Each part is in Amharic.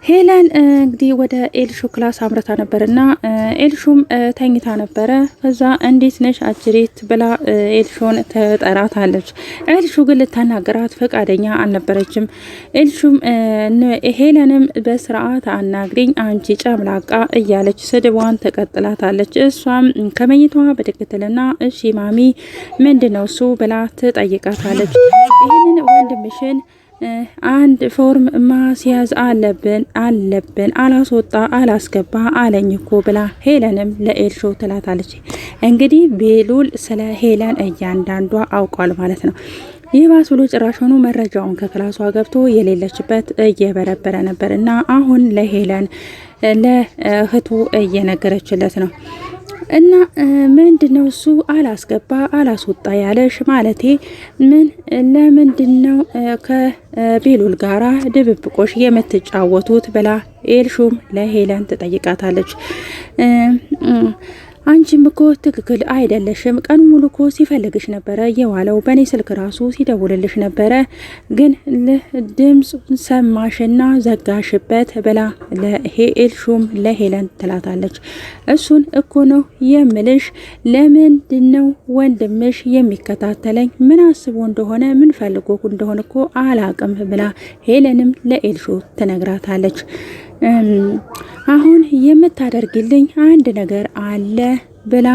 ሄለን እንግዲህ ወደ ኤልሹ ክላስ አምርታ ነበርና ኤልሹም ተኝታ ነበረ። ከዛ እንዴት ነሽ አጅሬት ብላ ኤልሹን ተጠራታለች። ኤልሹ ግን ልታናገራት ፈቃደኛ አልነበረችም። ኤልሹም ሄለንም በስርዓት አናግሪኝ አንቺ ጨምላቃ እያለች ስድቧን ተቀጥላታለች። እሷም ከመኝታዋ በትክክልና እሺ ማሚ ምንድነው እሱ ብላ ትጠይቃታለች። ይህንን ወንድምሽን አንድ ፎርም ማስያዝ አለብን አላስወጣ አላስገባ አለኝ እኮ ብላ ሄለንም ለኤልሹ ትላታለች። እንግዲህ ቤሉል ስለ ሄለን እያንዳንዷ አውቋል ማለት ነው። ይህ ባስ ብሎ ጭራሽ ሆኖ መረጃውን ከክላሷ ገብቶ የሌለችበት እየበረበረ ነበር እና አሁን ለሄለን ለእህቱ እየነገረችለት ነው። እና ምንድነው እሱ አላስገባ አላስወጣ ያለሽ ማለቴ ለምንድነው ከቤሉል ጋራ ድብብቆሽ የምትጫወቱት ብላ ኤልሹም ለሄለን ትጠይቃታለች። አንቺም እኮ ትክክል አይደለሽም። ቀኑ ሙሉ እኮ ሲፈልግሽ ነበረ የዋለው። በእኔ ስልክ ራሱ ሲደውልልሽ ነበረ፣ ግን ድምፅ ሰማሽና ዘጋሽበት ብላ ኤልሹም ለሄለን ትላታለች። እሱን እኮ ነው የምልሽ። ለምንድነው ወንድምሽ የሚከታተለኝ? ምን አስቦ እንደሆነ ምን ፈልጎ እንደሆነ እኮ አላቅም ብላ ሄለንም ለኤልሹ ትነግራታለች። አሁን የምታደርግልኝ አንድ ነገር አለ ብላ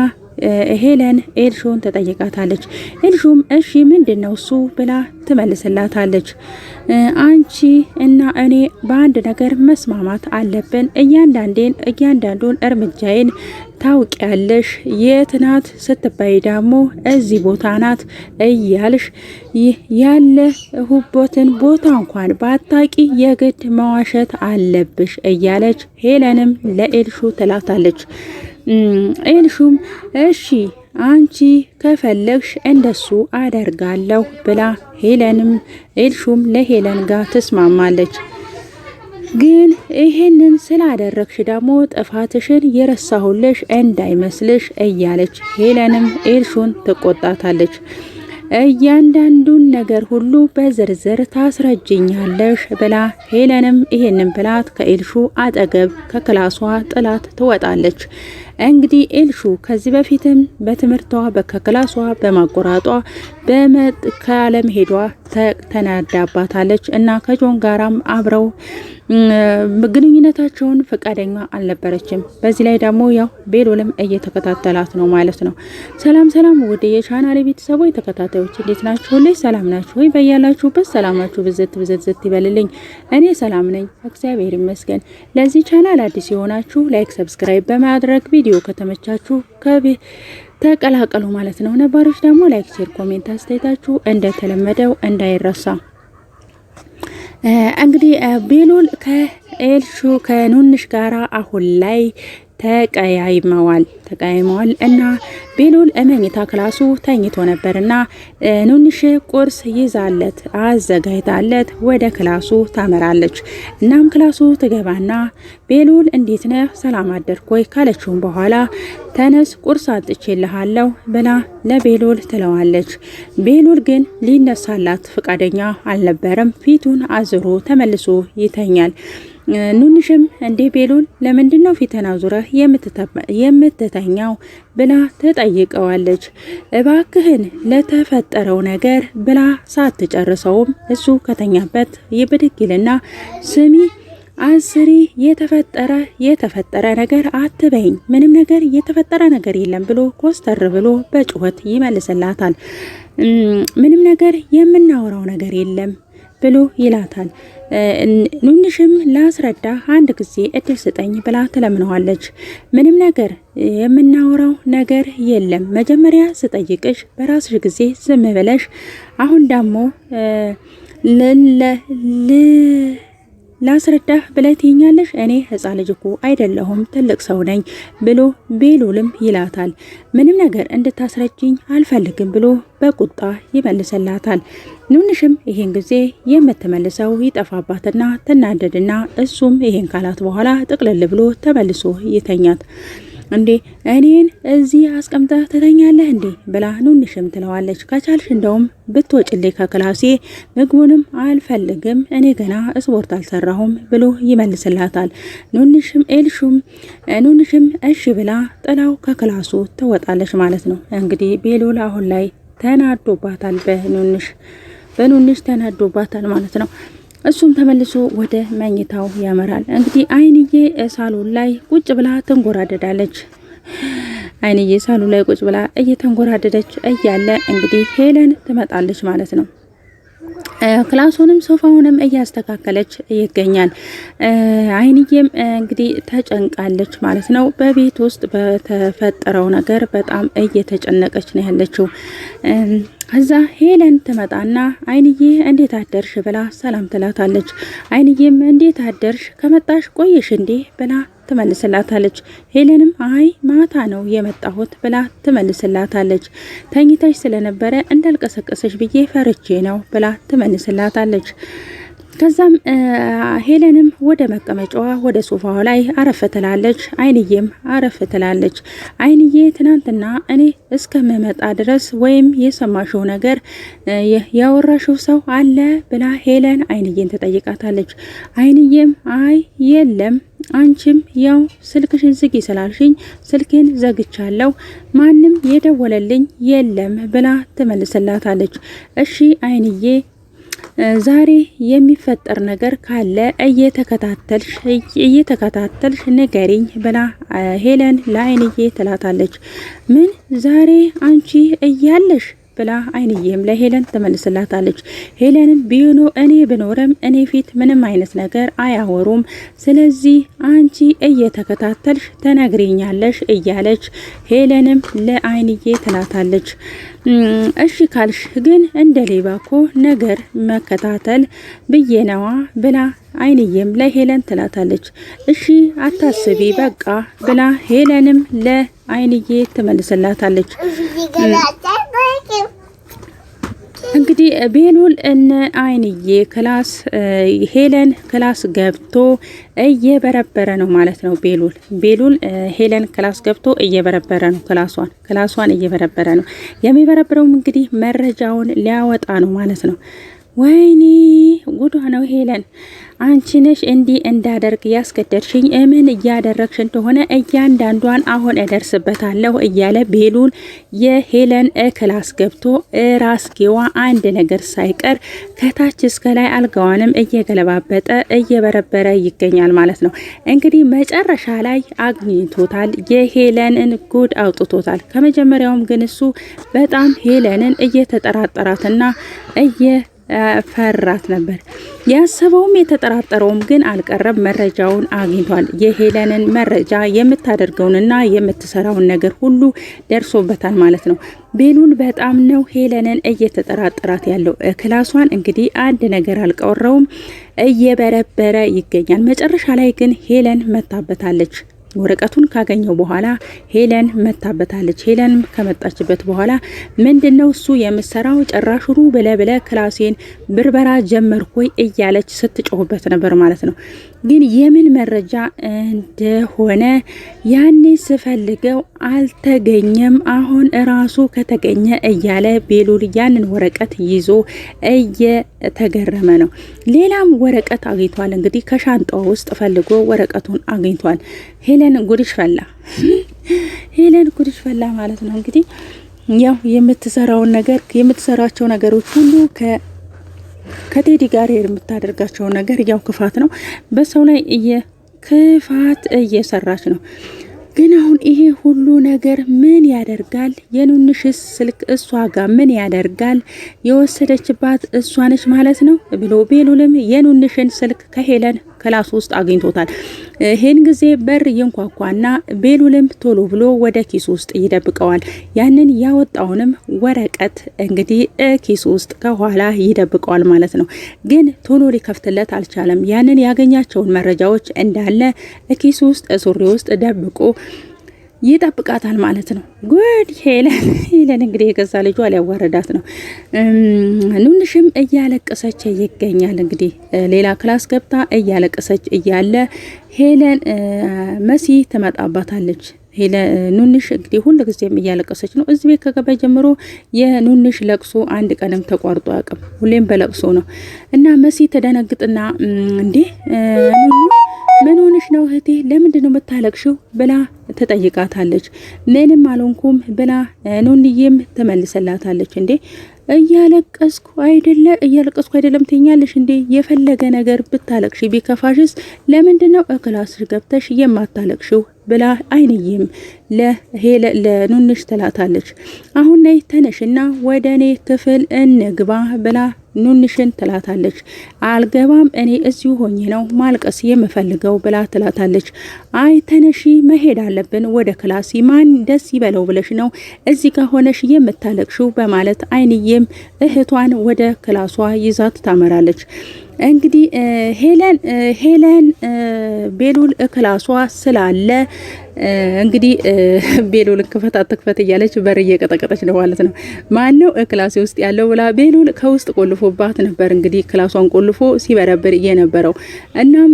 ሄለን ኤልሹን ተጠይቃታለች። ኤልሹም እሺ ምንድነው እሱ ብላ ትመልስላታለች። አንቺ እና እኔ በአንድ ነገር መስማማት አለብን። እያንዳንዱን እርምጃዬን ታውቂያለሽ። የት ናት ስትባይ ደግሞ እዚህ ቦታ ናት እያልሽ ያለሁበትን ቦታ እንኳን ባታቂ የግድ መዋሸት አለብሽ እያለች ሄለንም ለኤልሹ ትላታለች። ኤልሹም እሺ አንቺ ከፈለግሽ እንደሱ አደርጋለሁ ብላ ኤልሹም ለሄለን ጋር ትስማማለች። ግን ይሄንን ስላደረግሽ ደግሞ ጥፋትሽን የረሳሁልሽ እንዳይመስልሽ እያለች ሄለንም ኤልሹን ትቆጣታለች። እያንዳንዱን ነገር ሁሉ በዝርዝር ታስረጅኛለሽ ብላ ሄለንም ይሄንን ብላት ከኤልሹ አጠገብ ከክላሷ ጥላት ትወጣለች። እንግዲህ ኤልሹ ከዚህ በፊትም በትምህርቷ ከክላሷ በማቆራጧ ካለመሄዷ ተናዳባታለች እና ከጆን ጋራም አብረው ግንኙነታቸውን ፈቃደኛ አልነበረችም። በዚህ ላይ ደግሞ ያው ቤሉልም እየተከታተላት ነው ማለት ነው። ሰላም ወደ የቻናሌ ቤተሰቦች ተከታታዮች እንዴት ናችሁ? ሁሌ ሰላም ናችሁ ወይ? በያላችሁበት ሰላማችሁ ብዝት ይበልልኝ። እኔ ሰላም ነኝ እግዚአብሔር ይመስገን። ለዚህ ቻናል አዲስ የሆናችሁ ላይክ፣ ሰብስክራይብ በማድረግ ቪዲዮ ከተመቻችሁ ተቀላቀሉ ማለት ነው። ነባሮች ደግሞ ላይክ፣ ሼር፣ ኮሜንት አስተያየታችሁ እንደተለመደው እንዳይረሳ። እንግዲህ ቤሉል ከኑንሽ ጋራ አሁን ላይ ተቀያይመዋል እና ቤሉል መኝታ ክላሱ ተኝቶ ነበርና ኑንሽ ቁርስ ይዛለት አዘጋጅታለት ወደ ክላሱ ታመራለች። እናም ክላሱ ትገባና ቤሉል እንዴት ነህ ሰላም አደርኩ ካለችው በኋላ ተነስ ቁርስ አጥቼልሃለሁ ብላ ለቤሉል ትለዋለች። ቤሉል ግን ሊነሳላት ፈቃደኛ አልነበረም። ፊቱን አዝሮ ተመልሶ ይተኛል። ኑንሽም እንዴ ቤሉል ለምንድነው ፊትና ዙረህ የምትተኛው ብላ ተጠይቀዋለች። እባክህን ለተፈጠረው ነገር ብላ ሳትጨርሰውም እሱ ከተኛበት ይብድግልና ስሚ አስሪ የተፈጠረ ነገር አትበይኝ፣ ምንም ነገር የተፈጠረ ነገር የለም ብሎ ኮስተር ብሎ በጩኸት ይመልስላታል። ምንም ነገር የምናወራው ነገር የለም ብሎ ይላታል። ኑንሽም ላስረዳ አንድ ጊዜ እድል ስጠኝ ብላ ትለምነዋለች። ምንም ነገር የምናወራው ነገር የለም፣ መጀመሪያ ስጠይቅሽ በራስሽ ጊዜ ዝም ብለሽ አሁን ደግሞ ላስረዳህ ብለህ ትይኛለሽ። እኔ ህፃን ልጅ እኮ አይደለሁም ትልቅ ሰው ነኝ ብሎ ቤሉልም ይላታል። ምንም ነገር እንድታስረጅኝ አልፈልግም ብሎ በቁጣ ይመልስላታል። ኑንሽም ይሄን ጊዜ የምትመልሰው ይጠፋባትና ትናደድና እሱም ይሄን ካላት በኋላ ጥቅልል ብሎ ተመልሶ ይተኛት። እንዴ እኔን እዚህ አስቀምጠህ ትተኛለህ እንዴ ብላ ኑንሽም ትለዋለች። ከቻልሽ እንደውም ብትወጭልኝ ከክላሴ ምግቡንም አልፈልግም እኔ ገና ስፖርት አልሰራሁም ብሎ ይመልስላታል። ኑንሽም እሺ ብላ ጥላው ከክላሱ ትወጣለች ማለት ነው። እንግዲህ ቤሉል አሁን ላይ ተናዶባታል፣ በኑንሽ ተናዶባታል ማለት ነው። እሱም ተመልሶ ወደ መኝታው ያመራል። እንግዲህ አይንዬ ሳሎን ላይ ቁጭ ብላ ትንጎራደዳለች። አይንዬ ሳሎን ላይ ቁጭ ብላ እየተንጎራደደች እያለ እንግዲህ ሄለን ትመጣለች ማለት ነው። ክላሱንም ሶፋውንም እያስተካከለች ይገኛል። አይንዬም እንግዲህ ተጨንቃለች ማለት ነው። በቤት ውስጥ በተፈጠረው ነገር በጣም እየተጨነቀች ነው ያለችው። ከዛ ሄለን ትመጣና አይንዬ እንዴት አደርሽ ብላ ሰላም ትላታለች። አይንዬም እንዴት አደርሽ ከመጣሽ ቆየሽ እንዴ ብላ ትመልስላታለች። ሄለንም አይ ማታ ነው የመጣሁት ብላ ትመልስላታለች። ተኝተሽ ስለነበረ እንዳልቀሰቀሰሽ ብዬ ፈርቼ ነው ብላ ትመልስላታለች። ከዛም ሄለንም ወደ መቀመጫዋ ወደ ሶፋዋ ላይ አረፍ ትላለች። አይንዬም አረፍ ትላለች። አይንዬ ትናንትና እኔ እስከምመጣ ድረስ ወይም የሰማሽው ነገር ያወራሽው ሰው አለ ብላ ሄለን አይንዬን ትጠይቃታለች። አይንዬም አይ የለም አንቺም ያው ስልክሽን ዝጊ ስላልሽኝ ስልኬን ዘግቻለሁ፣ ማንም የደወለልኝ የለም ብላ ትመልስላታለች። እሺ አይንዬ ዛሬ የሚፈጠር ነገር ካለ እየተከታተልሽ ንገሪኝ ብላ ሄለን ለአይንዬ ትላታለች። ምን ዛሬ አንቺ እያለሽ ብላ አይንዬም ለሄለን ትመልስላታለች። ሄለንም እኔ ብኖርም እኔ ፊት ምንም አይነት ነገር አያወሩም፣ ስለዚህ አንቺ እየተከታተልሽ ተነግሪኛለሽ እያለች ሄለንም ለአይንዬ ትላታለች። እሺ ካልሽ ግን እንደ ሌባ እኮ ነገር መከታተል ብዬነዋ ብላ አይንዬም ለሄለን ትላታለች። እሺ አታስቢ በቃ ብላ ሄለንም ለአይንዬ ትመልስላታለች። እንግዲህ ቤሉል እነ አይንዬ ክላስ ሄለን ክላስ ገብቶ እየበረበረ ነው ማለት ነው። ቤሉል ሄለን ክላስ ገብቶ እየበረበረ ነው። ክላሷን እየበረበረ ነው። የሚበረብረውም እንግዲህ መረጃውን ሊያወጣ ነው ማለት ነው። ወይኔ ጉዷ ነው ሄለን። አንቺ ነሽ እንዲህ እንዳደርግ ያስገደድሽኝ፣ ምን እያደረግሽ እንደሆነ እያንዳንዷን አሁን እደርስበታለሁ እያለ ቤሉል የሄለን ክላስ ገብቶ ራስጌዋ አንድ ነገር ሳይቀር ከታች እስከ ላይ አልጋዋንም እየገለባበጠ እየበረበረ ይገኛል ማለት ነው። እንግዲህ መጨረሻ ላይ አግኝቶታል። የሄለንን ጉድ አውጥቶታል። ከመጀመሪያውም ግን እሱ በጣም ሄለንን እየተጠራጠራትና ፈራት ነበር። ያሰበውም የተጠራጠረውም ግን አልቀረም። መረጃውን አግኝቷል። የሄለንን መረጃ የምታደርገውንና የምትሰራውን ነገር ሁሉ ደርሶበታል ማለት ነው። ቤሉል በጣም ነው ሄለንን እየተጠራጠራት ያለው። ክላሷን እንግዲህ አንድ ነገር አልቀረውም፣ እየበረበረ ይገኛል። መጨረሻ ላይ ግን ሄለን መታበታለች። ወረቀቱን ካገኘው በኋላ ሄለን መታበታለች። ሄለን ከመጣችበት በኋላ ምንድነው እሱ የምሰራው ጭራሹኑ ብለ ክላሴን ብርበራ ጀመርኩኝ እያለች ስትጮህበት ነበር ማለት ነው። ግን የምን መረጃ እንደሆነ ያኔ ስፈልገው አልተገኘም፣ አሁን ራሱ ከተገኘ እያለ ቤሉል ያንን ወረቀት ይዞ እየተገረመ ነው። ሌላም ወረቀት አግኝቷል። እንግዲህ ከሻንጣው ውስጥ ፈልጎ ወረቀቱን አግኝቷል። ሄለን ጉድሽ ፈላ፣ ሄለን ጉድሽ ፈላ ማለት ነው። እንግዲህ ያው የምትሰራቸው ነገሮች ሁሉ ከቴዲ ጋር የምታደርጋቸው ነገር ያው ክፋት ነው። በሰው ላይ ክፋት እየሰራች ነው። ግን አሁን ይሄ ሁሉ ነገር ምን ያደርጋል? የኑንሽስ ስልክ እሷ ጋር ምን ያደርጋል? የወሰደችባት እሷ ነች ማለት ነው ብሎ ቤሉልም የኑንሽን ስልክ ከሄለን ክላስ ውስጥ አግኝቶታል። ይሄን ጊዜ በር ይንኳኳና ቤሉልም ቶሎ ብሎ ወደ ኪስ ውስጥ ይደብቀዋል። ያንን ያወጣውንም ወረቀት እንግዲህ ኪስ ውስጥ ከኋላ ይደብቀዋል ማለት ነው። ግን ቶሎ ሊከፍትለት አልቻለም። ያንን ያገኛቸውን መረጃዎች እንዳለ ኪስ ውስጥ ሱሪ ውስጥ ደብቆ ይጠብቃታል ማለት ነው። ጉድ ሄለን እንግዲህ የገዛ ልጇ ሊያዋረዳት ነው። ኑንሽም እያለቀሰች ይገኛል። እንግዲህ ሌላ ክላስ ገብታ እያለቀሰች እያለ ሄለን መሲ ትመጣባታለች። ኑንሽ እንግዲህ ሁሉ ጊዜም እያለቀሰች ነው። እዚህ ቤት ከገባ ጀምሮ የኑንሽ ለቅሶ አንድ ቀንም ተቋርጦ አያውቅም። ሁሌም በለቅሶ ነው እና መሲ ተደነግጥና እንዴ ኑኑ ምን ሆነሽ ነው እህቴ? ለምንድን ነው የምታለቅሽው? ብላ ትጠይቃታለች። ምንም አልሆንኩም ብላ ኑንዬም ትመልሰላታለች። እንዴ እያለቀስኩ አይደለም ትኛለሽ እንዴ? የፈለገ ነገር ብታለቅሽ ቢከፋሽስ ለምንድነው ክላስሽ ገብተሽ የማታለቅሽው? ብላ አይንዬም ለኑንሽ ትላታለች። አሁን ነይ ተነሽና ወደ እኔ ክፍል እንግባ ብላ ኑንሽን ትላታለች። አልገባም እኔ እዚሁ ሆኜ ነው ማልቀስ የምፈልገው ብላ ትላታለች። አይ ተነሺ መሄድ አለብን ወደ ክላስ። ማን ደስ ይበለው ብለሽ ነው እዚህ ጋር ሆነሽ የምታለቅሽው? በማለት አይንዬም እህቷን ወደ ክላሷ ይዛት ታመራለች። እንግዲህ ሄለን ቤሉል ክላሷ ስላለ እንግዲህ ቤሉል ክፈት እያለች በር እየቀጠቀጠች ነው ማለት ነው። ማነው ክላሴ ውስጥ ያለው ብላ ቤሉል ከውስጥ ቆልፎባት ነበር። እንግዲህ ክላሷን ቆልፎ ሲበረብር የነበረው እናም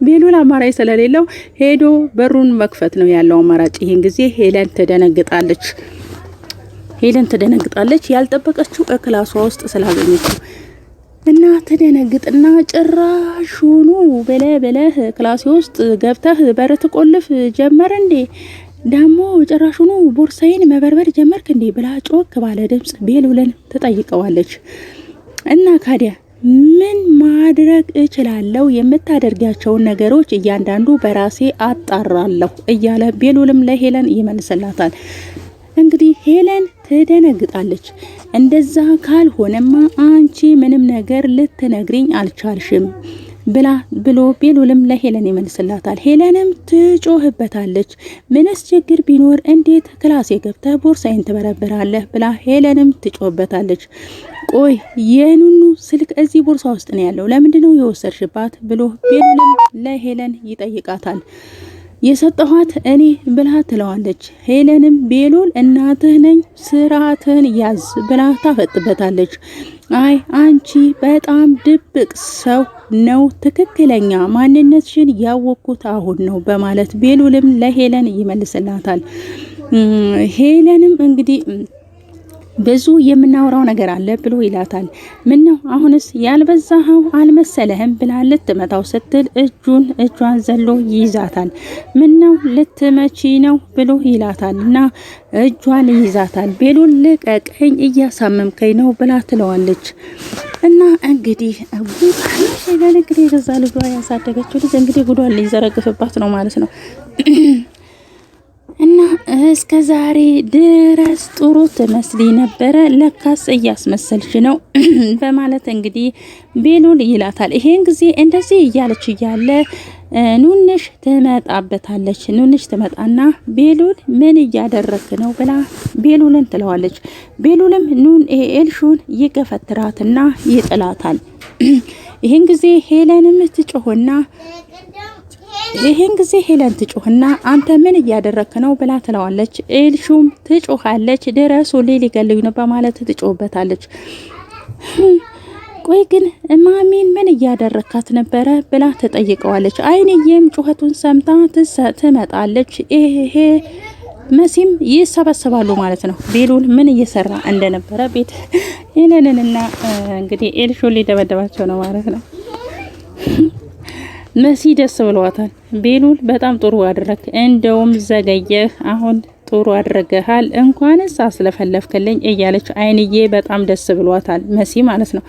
ቤሉል አማራጭ ስለሌለው ሄዶ በሩን መክፈት ነው ያለው አማራጭ። ይሄን ጊዜ ሄለን ትደነግጣለች ያልጠበቀችው ክላሷ ውስጥ ስላገኘችው እና ተደነግጥና ጭራሹኑ በለህ ክላሴ ውስጥ ገብተህ በር ትቆልፍ ጀመረ እንዴ? ደግሞ ጭራሹኑ ቦርሳዬን መበርበር ጀመርክ እንዴ? ብላ ጮክ ባለ ድምጽ ቤሉልን ትጠይቀዋለች። እና ካዲያ ምን ማድረግ እችላለሁ? የምታደርጋቸውን ነገሮች እያንዳንዱ በራሴ አጣራለሁ እያለ ቤሉልም ለሄለን ይመልስላታል። እንግዲህ ሄለን ትደነግጣለች። እንደዛ ካልሆነማ አንቺ ምንም ነገር ልትነግሪኝ አልቻልሽም ብሎ ቤሉልም ለሄለን ይመልስላታል። ሄለንም ትጮህበታለች። ምንስ ችግር ቢኖር እንዴት ክላሴ ገብተህ ቦርሳዬን ትበረብራለህ? ብላ ሄለንም ትጮህበታለች። ቆይ የኑኑ ስልክ እዚህ ቦርሳ ውስጥ ነው ያለው፣ ለምንድነው የወሰድሽባት? ብሎ ቤሉልም ለሄለን ይጠይቃታል። የሰጠኋት እኔ ብላ ትለዋለች። ሄለንም ቤሉል እናትህ ነኝ ስርዓትህን ያዝ ብላ ታፈጥበታለች። አይ አንቺ በጣም ድብቅ ሰው ነው፣ ትክክለኛ ማንነትሽን ያወቅኩት አሁን ነው በማለት ቤሉልም ለሄለን ይመልስላታል። ሄለንም እንግዲህ ብዙ የምናወራው ነገር አለ ብሎ ይላታል። ምን ነው አሁንስ ያልበዛኸው አልመሰለህም? ብላ ልትመታው ስትል እጇን ዘሎ ይይዛታል። ምን ነው ልትመቺ ነው ብሎ ይላታል እና እጇን ይይዛታል። ቤሉል ልቀቀኝ እያሳመምከኝ ነው ብላ ትለዋለች። እና እንግዲህ የገዛ ልጇ ያሳደገችው ልጅ እንግዲህ ጉዷን ሊዘረግፍባት ነው ማለት ነው። እና እስከ ዛሬ ድረስ ጥሩ ትመስሊ ነበረ፣ ለካስ እያስመሰልሽ ነው በማለት እንግዲህ ቤሉል ይላታል። ይሄን ጊዜ እንደዚህ እያለች እያለ ኑንሽ ትመጣበታለች። ኑንሽ ትመጣና ቤሉል ምን እያደረክ ነው ብላ ቤሉልን ትለዋለች። ቤሉልም ኤልሹን ይገፈትራትና ይጥላታል። ይሄን ጊዜ ሄለንም ትጮህና አንተ ምን እያደረክ ነው ብላ ትለዋለች። ኤልሹም ትጮሃለች። ድረሱ ሊገሉኝ ነው በማለት ትጮህበታለች። ቆይ ግን ማሚን ምን እያደረካት ነበረ ብላ ትጠይቀዋለች። አይንዬም ጩኸቱን ሰምታ ትመጣለች። ይሄ መሲም ይሰበሰባሉ ማለት ነው። ቤሉል ምን እየሰራ እንደነበረ ቤት ሄለንንና እንግዲህ ኤልሹን ሊደበደባቸው ነው ማለት ነው። መሲ ደስ ብሏታል። ቤሉል በጣም ጥሩ አድረግ፣ እንደውም ዘገየህ፣ አሁን ጥሩ አድርገሃል፣ እንኳንስ አስለፈለፍክልኝ እያለች አይንዬ በጣም ደስ ብሏታል። መሲ ማለት ነው።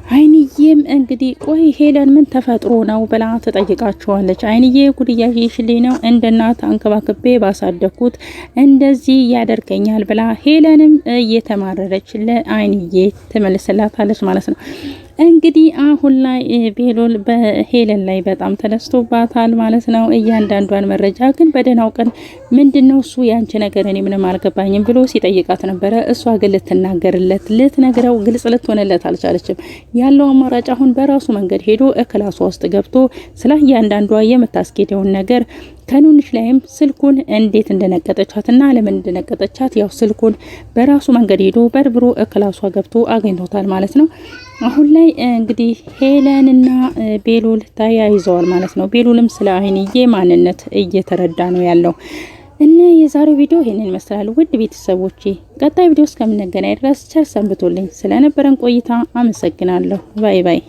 አይንዬም እንግዲህ ቆይ ሄለን ምን ተፈጥሮ ነው ብላ ትጠይቃቸዋለች። አይንዬ ጉድ እያየሽልኝ ነው፣ እንደ እናት አንከባክቤ ባሳደኩት እንደዚህ ያደርገኛል ብላ ሄለንም እየተማረረች ለአይንዬ ትመልስላታለች ማለት ነው። እንግዲህ አሁን ላይ ቤሉል በሄለን ላይ በጣም ተደስቶባታል ማለት ነው። እያንዳንዷን መረጃ ግን በደህናው ቀን ምንድነው እሱ ያንቺ ነገር እኔ ምንም አልገባኝም ብሎ ሲጠይቃት ነበረ። እሷ ግን ልትነግረው ግልጽ ልትሆንለት አልቻለችም። ያለው አማራጭ አሁን በራሱ መንገድ ሄዶ ክላሷ ውስጥ ገብቶ ስለ እያንዳንዷ የምታስኬደውን ነገር ከኑንሽ ላይም ስልኩን እንዴት እንደነቀጠቻትና ለምን እንደነቀጠቻት ያው ስልኩን በራሱ መንገድ ሄዶ በርብሮ ክላሷ ገብቶ አግኝቶታል ማለት ነው። አሁን ላይ እንግዲህ ሄለንና ቤሉል ተያይዘዋል ማለት ነው። ቤሉልም ስለ አይንዬ ማንነት እየተረዳ ነው ያለው። እና የዛሬው ቪዲዮ ይሄንን ይመስላል። ውድ ቤተሰቦቼ ቀጣይ ቪዲዮ እስከምንገናኝ ድረስ ቸር ሰንብቱልኝ። ስለነበረን ቆይታ አመሰግናለሁ። ባይ ባይ።